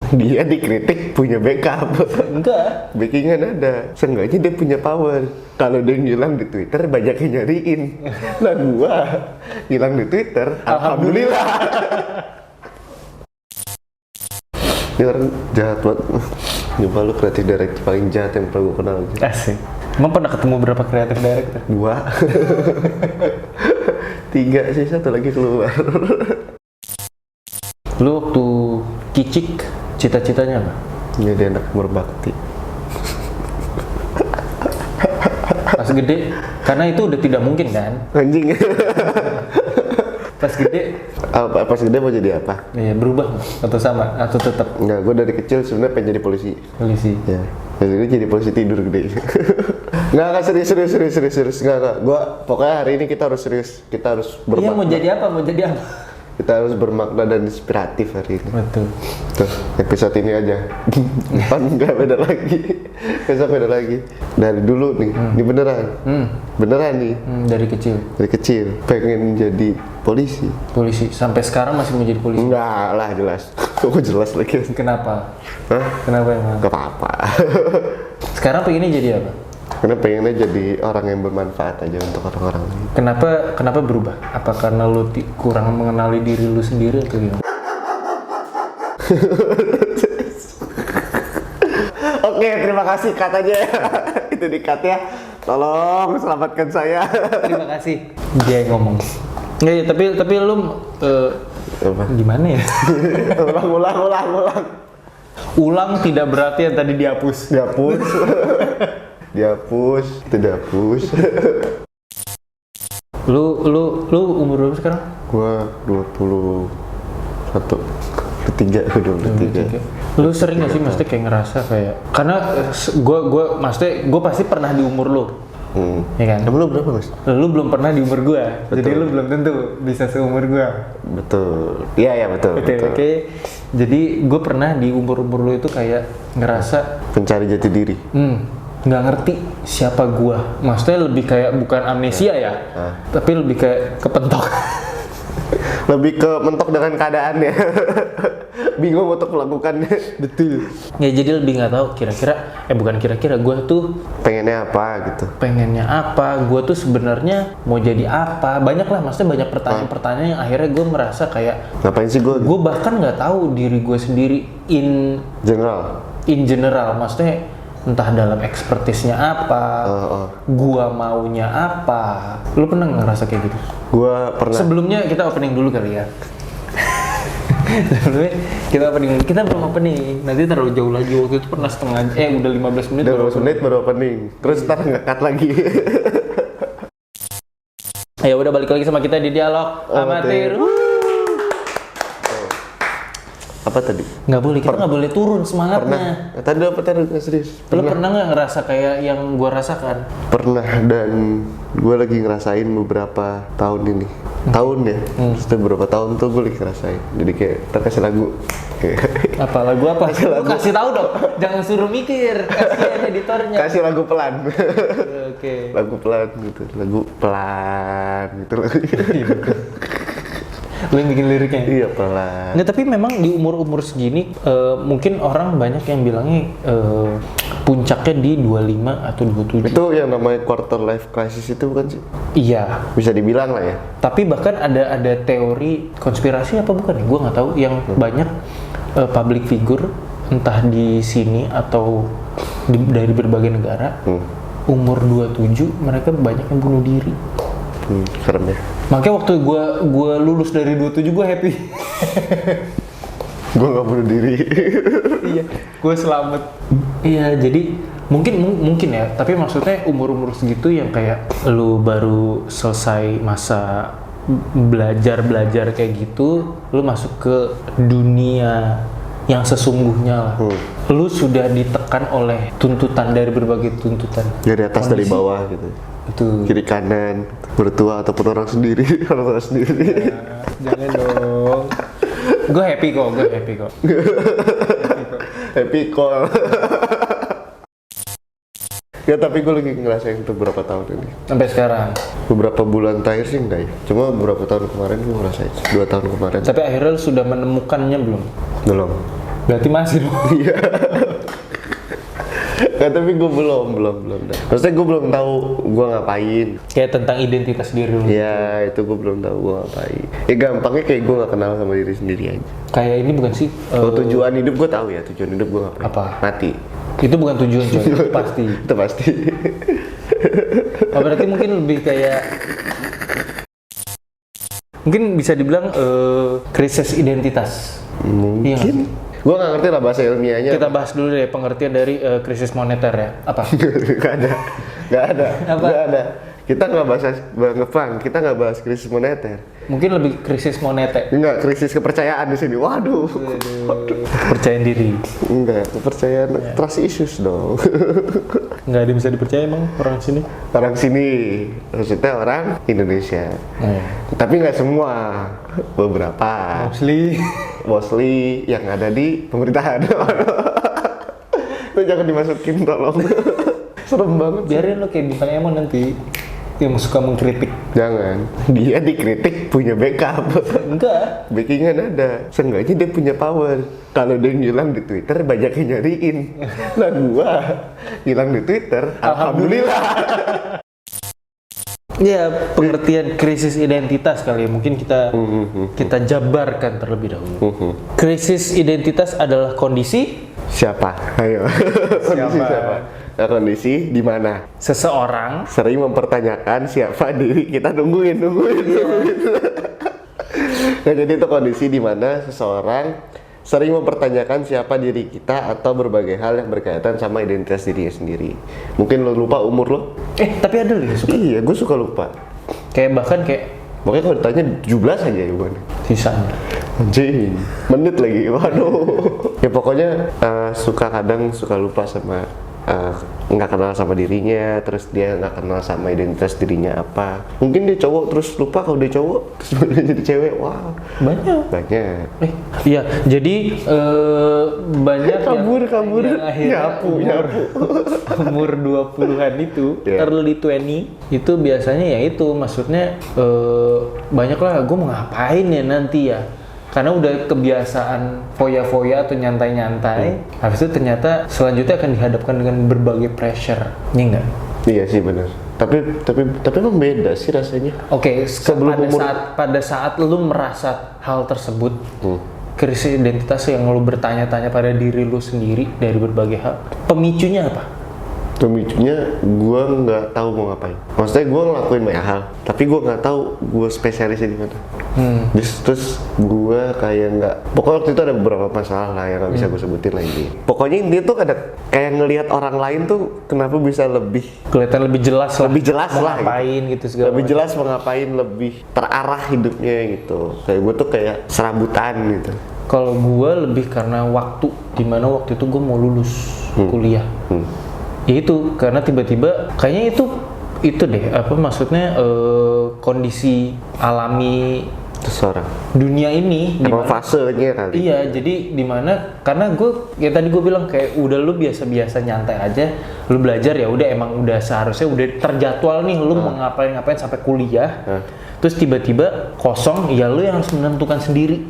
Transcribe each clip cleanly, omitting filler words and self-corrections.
Dia dikritik punya backup. Enggak. Backingan ada. Seenggaknya dia punya power. Kalau dia ngilang di Twitter banyak yang nyariin. Lah gua ngilang di Twitter, alhamdulillah. Ini orang jahat banget. Nyoba lu kreatif director paling jahat yang pernah gua kenal. Asik. Emang pernah ketemu berapa kreatif director? 2. 3 sih, satu lagi keluar. Lu waktu kicik cita-citanya apa? Jadi anak berbakti. Pas gede, karena itu udah tidak mungkin kan? Anjing. Pas gede, Pas gede mau jadi apa? ya berubah nggak? Atau sama? Atau tetap Enggak, gue dari kecil sebenarnya pengen jadi polisi. polisi? Ya, jadi jadi polisi tidur gede. Nggak serius. Nggak. Gue pokoknya hari ini kita harus serius. Kita harus Iya, mau bermakna. jadi apa? Mau jadi apa? Kita harus bermakna dan inspiratif hari ini. Betul. Tuh, episode ini aja. Depan nggak beda lagi. Besok beda lagi. Dari dulu nih, ini beneran. Beneran nih. Dari kecil. Dari kecil pengen jadi polisi. Polisi. Sampai sekarang masih mau jadi polisi. Enggak lah, jelas. Kok jelas lagi? Kenapa? Hah? Kenapa emang? Gak apa-apa. Sekarang pengennya jadi apa? Karena pengennya jadi orang yang bermanfaat aja untuk orang-orang. Kenapa berubah? Apa karena lu kurang mengenali diri lu sendiri atau gimana? Oke, terima kasih, cut aja ya. Itu di cut ya. Tolong selamatkan saya. Terima kasih. Dia yang ngomong. Nggak, ya, tapi lu Apa? gimana ya? ulang. Ulang tidak berarti yang tadi dihapus. Dihapus. Lu umur berapa sekarang? Gua 21. Ketiga. Lu sering gak sih maksudnya kayak ngerasa kayak karena gue maksudnya gue pasti pernah di umur lu. Ya kan? Kamu lu berapa, Mas? Lu belum pernah di umur gue, jadi lu belum tentu bisa seumur gue. Betul. Iya, betul. Oke. Jadi gue pernah di umur lu itu kayak ngerasa Pencari jati diri. nggak ngerti siapa gue. Maksudnya lebih kayak bukan amnesia ya, tapi lebih kayak kepentok. Lebih ke mentok dengan keadaannya. Bingung untuk melakukannya. Betul. Ya jadi lebih nggak tahu kira-kira gue tuh Pengennya apa gitu. gue tuh sebenarnya mau jadi apa, banyak lah, maksudnya banyak pertanyaan-pertanyaan yang akhirnya gue merasa kayak Ngapain sih gue? gue bahkan nggak tahu diri gue sendiri in General. maksudnya entah dalam expertise-nya apa, gue maunya apa. Lu pernah nggak ngerasa kayak gitu? Gue pernah. Sebelumnya kita opening dulu kali ya. Sebelumnya kita belum opening, nanti terlalu jauh lagi. Waktu itu pernah udah 15 menit. Udah 15 menit baru opening. Terus ntar nge-cut lagi. Ya udah, balik lagi sama kita di dialog amatir. Apa tadi? Nggak boleh, kita nggak boleh turun semangatnya. Tadi apa tadi? Serius. Lu pernah nggak ngerasa kayak yang gua rasakan? Pernah, dan gue lagi ngerasain beberapa tahun ini. Tahun ya? Setelah beberapa tahun tuh gue lagi ngerasain. Jadi kayak kita kasih lagu. Apa lagu apa? Lu kasih tahu dong. Jangan suruh mikir. Kasihan editornya. Kasih lagu pelan. Oke. Lagu pelan gitu. Lagu pelan gitu. Lu yang bikin liriknya? Iya, pelan. Nggak, tapi memang di umur-umur segini mungkin orang banyak yang bilangnya puncaknya di 25 atau 27. Itu yang namanya quarter life crisis itu bukan sih? Iya. Bisa dibilang lah ya. Tapi bahkan ada teori konspirasi apa bukan ya? Gue nggak tahu. Yang banyak public figure entah di sini atau dari berbagai negara umur 27 mereka banyak yang bunuh diri. Serem ya. Makanya waktu gue lulus dari 27 gue happy. Gue nggak bunuh diri. Iya, gue selamat. Iya, jadi mungkin ya. Tapi maksudnya umur segitu yang kayak lu baru selesai masa belajar kayak gitu, lu masuk ke dunia yang sesungguhnya lah. Lu sudah ditekan oleh tuntutan dari berbagai tuntutan. Dari atas, dari bawah gitu. Itu Kiri kanan, bertua ataupun orang sendiri. Orang sendiri. jangan dong. Gue happy kok. Happy call. Ya, tapi gue lagi ngerasain itu beberapa tahun ini. Sampai sekarang. Beberapa bulan terakhir sih enggak ya. Cuma beberapa tahun kemarin gue ngerasain. 2 tahun kemarin. Tapi akhirnya lu sudah menemukannya belum? Belum. Berarti masih dong. Iya. Nggak, tapi gue belum. Maksudnya gue belum tahu gue ngapain. Kayak tentang identitas diri lu. Ya itu gue belum tahu gue ngapain. Ya gampangnya kayak gue nggak kenal sama diri sendiri aja. Kayak ini bukan sih? Kalau tujuan hidup gue tahu ya, tujuan hidup gue ngapain. Apa? Mati. Itu bukan tujuan coy, itu pasti. Itu pasti. Oh, berarti mungkin lebih kayak mungkin bisa dibilang krisis identitas. Iya nggak sih? Mungkin. Gue nggak ngerti lah bahasa ilmiahnya. Kita bahas dulu deh pengertian dari krisis moneter ya. Apa? Gak ada. Apa? Gak ada. Kita nggak bahas ngefang, kita nggak bahas krisis moneter. Mungkin lebih krisis moneter. Enggak, krisis kepercayaan di sini. Waduh. Percaya diri. Enggak, kepercayaan trust issues dong. Nggak ada yang bisa dipercaya emang orang sini. Orang sini, maksudnya orang Indonesia. Tapi nggak semua, beberapa. Mostly yang ada di pemerintahan. Itu jangan dimasukin tolong. Serem banget. Biarin lo kayak bintang Emon nanti yang suka mengkritik. Jangan, dia dikritik punya backup. Enggak. Backingan ada. Seenggaknya dia punya power. Kalau dia ngilang di Twitter, banyak yang nyariin. Nah gua ngilang di Twitter, alhamdulillah. Ya, pengertian krisis identitas kali ya. Mungkin kita jabarkan terlebih dahulu. Krisis identitas adalah kondisi Siapa? Ayo. Kondisi siapa? Nah, kondisi di mana seseorang sering mempertanyakan siapa diri kita, nungguin. Nah, jadi itu kondisi di mana seseorang sering mempertanyakan siapa diri kita atau berbagai hal yang berkaitan sama identitas dirinya sendiri. Mungkin lo lupa umur lo? tapi ada loh yang suka. Iya, gue suka lupa. Kayak bahkan kayak Makanya kalau ditanya 17 aja ya bukan? sisanya. Anjing, menit lagi, waduh. Ya pokoknya kadang suka lupa sama nggak kenal sama dirinya, terus dia nggak kenal sama identitas dirinya apa. Mungkin dia cowok terus lupa kalau dia cowok, terus jadi cewek. Wah, banyak. Iya, jadi banyak kabur yang akhirnya nyapu. umur 20-an itu, Yeah. early 20 itu biasanya ya itu, maksudnya banyak lah gue mau ngapain ya nanti ya. Karena udah kebiasaan foya-foya atau nyantai-nyantai, habis itu ternyata selanjutnya akan dihadapkan dengan berbagai pressure, ya enggak? Iya sih benar. Tapi emang beda sih rasanya. Oke, Sebelum pada saat lu merasa hal tersebut, krisis identitas yang lu bertanya-tanya pada diri lu sendiri dari berbagai hal, pemicunya apa? Pemicunya gue nggak tahu mau ngapain. Maksudnya gue ngelakuin banyak hal, tapi gue nggak tahu gue spesialisnya di mana. Terus gue kayak nggak. Pokoknya waktu itu ada beberapa masalah lah yang nggak bisa gue sebutin lagi. Pokoknya intinya tuh ada kayak ngelihat orang lain tuh kenapa bisa lebih Kelihatan lebih jelas lah. Lebih jelas mau lah, ngapain gitu segala lebih macam. jelas mau ngapain, lebih terarah hidupnya gitu. Kayak gue tuh kayak serabutan gitu. Kalau gue lebih karena waktu, dimana waktu itu gue mau lulus kuliah. Ya itu karena tiba-tiba kayaknya itu deh apa maksudnya kondisi alami Seseorang. dunia ini Emang fasenya kali. Iya, jadi dimana karena gue ya tadi gue bilang kayak udah lu biasa-biasa nyantai aja, lu belajar ya udah emang udah seharusnya udah terjadwal nih lu mau ngapain sampai kuliah. Terus tiba-tiba kosong, ya lu yang harus menentukan sendiri.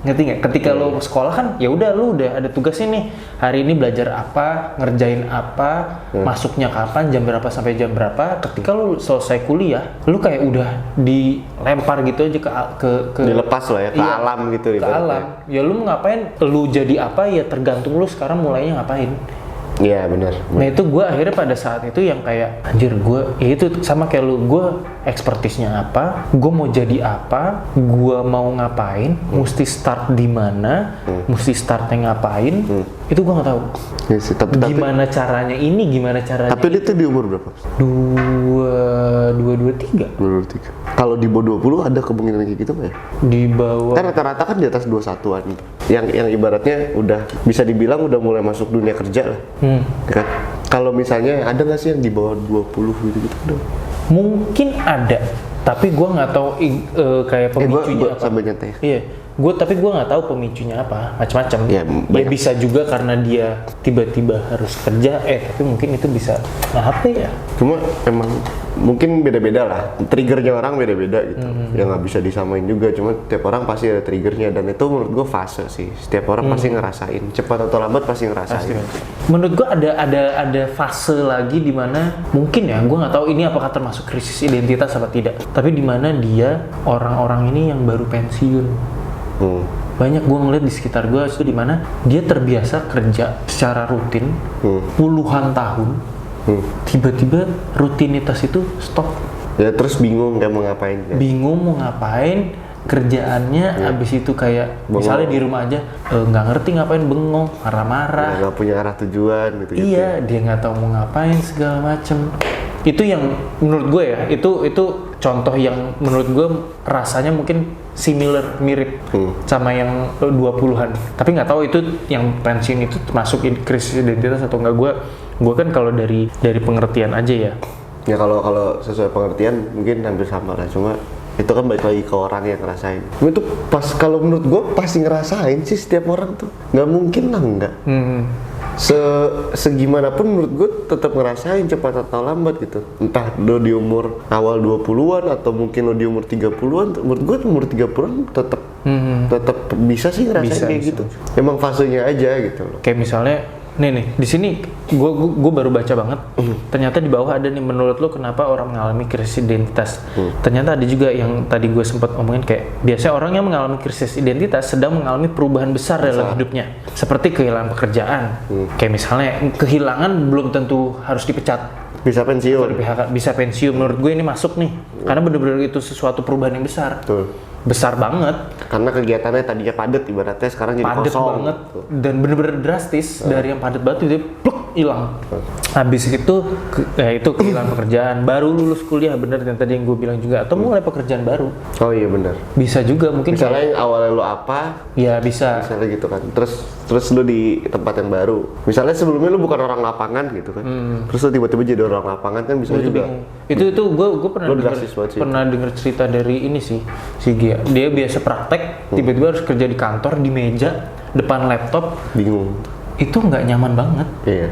Ngerti nggak? Ketika lu sekolah kan ya udah lu udah ada tugasnya nih. Hari ini belajar apa, ngerjain apa, masuknya kapan, jam berapa sampai jam berapa. Ketika lu selesai kuliah, lu kayak udah dilempar gitu aja ke Dilepas lah ya ke iya, alam gitu ke ibaratnya. alam. Ya lu mau ngapain, lu jadi apa ya tergantung lu sekarang mulainya ngapain. Iya benar. Nah itu gue akhirnya pada saat itu yang kayak anjir gue ya itu sama kayak lu, gue ekspertisnya apa, gue mau jadi apa, gue mau ngapain, mesti start di mana, mesti startnya ngapain, itu gue nggak tahu. Iya sih, tapi Gimana caranya ini, gimana caranya Tapi itu di umur berapa? 23 23. Kalau di bawah 20 ada kemungkinan kayak gitu nggak ya? di bawah. Kan rata-rata kan di atas 21-an. Yang ibaratnya udah bisa dibilang udah mulai masuk dunia kerja lah. Ya kan? Kalau misalnya ada nggak sih yang di bawah 20 gitu-gitu? Mungkin ada, tapi gue nggak tahu kayak pemicunya Gua apa. sambil nyantai. Iya, Tapi gue nggak tahu pemicunya apa, macam-macam. Ya, Ya bisa juga karena dia tiba-tiba harus kerja, tapi mungkin itu bisa apa ya? Cuma emang mungkin beda-beda lah, triggernya orang beda-beda gitu. Ya nggak bisa disamain juga, cuma tiap orang pasti ada triggernya, dan itu menurut gue fase sih. Setiap orang pasti ngerasain, cepat atau lambat pasti ngerasain. Menurut gue ada fase lagi di mana mungkin ya, gue nggak tahu ini apakah termasuk krisis identitas apa tidak, tapi di mana dia orang-orang ini yang baru pensiun. Banyak gue ngeliat di sekitar gue itu di mana dia terbiasa kerja secara rutin puluhan tahun, tiba-tiba rutinitas itu stop. Ya terus bingung kayak mau ngapain. Ya. Bingung mau ngapain, kerjaannya abis itu kayak bengong. Misalnya di rumah aja nggak ngerti ngapain, bengong, marah-marah. Nggak punya arah tujuan gitu. Iya, dia nggak tahu mau ngapain segala macem. Itu yang menurut gue ya, itu contoh yang menurut gue rasanya mungkin mirip sama yang 20-an. Tapi nggak tahu itu yang pensiun itu termasuk krisis identitas atau enggak. Gue kan kalau dari pengertian aja ya. Ya kalau sesuai pengertian mungkin hampir sama lah, cuma itu kan balik lagi ke orang yang ngerasain. Itu pas kalau menurut gue pasti ngerasain sih setiap orang tuh. Nggak mungkin lah enggak. Segimanapun menurut gue tetap ngerasain cepat atau lambat gitu. Entah lo di umur awal 20-an atau mungkin lo di umur 30-an, menurut gue umur 30-an tetap bisa sih ngerasain kayak bisa. gitu. Emang fasenya aja gitu loh. Kayak misalnya nih di sini gue baru baca banget. Ternyata di bawah ada nih, menurut lo kenapa orang mengalami krisis identitas? Ternyata ada juga yang tadi gue sempat omongin, kayak biasanya orang yang mengalami krisis identitas sedang mengalami perubahan besar dalam hidupnya, seperti kehilangan pekerjaan. Kayak misalnya kehilangan belum tentu harus dipecat, Bisa pensiun. bisa pensiun. Menurut gue ini masuk nih, karena bener-bener itu sesuatu perubahan yang besar. Betul. Besar banget, Karena kegiatannya tadinya padat ibaratnya sekarang jadi padat kosong. banget dan bener-bener drastis. Dari yang padat banget dia pluk hilang. Habis itu itu kehilangan pekerjaan, baru lulus kuliah, bener yang tadi yang gue bilang juga, atau mulai pekerjaan baru. Oh iya benar. Bisa juga mungkin Misalnya yang awalnya lo apa, ya bisa. misalnya gitu kan. Terus lo di tempat yang baru. Misalnya sebelumnya lo bukan orang lapangan gitu kan. Terus lo tiba-tiba jadi orang lapangan kan bisa juga. Itu gue pernah Lo denger, drastis banget sih. denger cerita dari ini sih, si Gia. Dia biasa praktek, tiba-tiba harus kerja di kantor di meja depan laptop. Bingung. Itu nggak nyaman banget. Iya.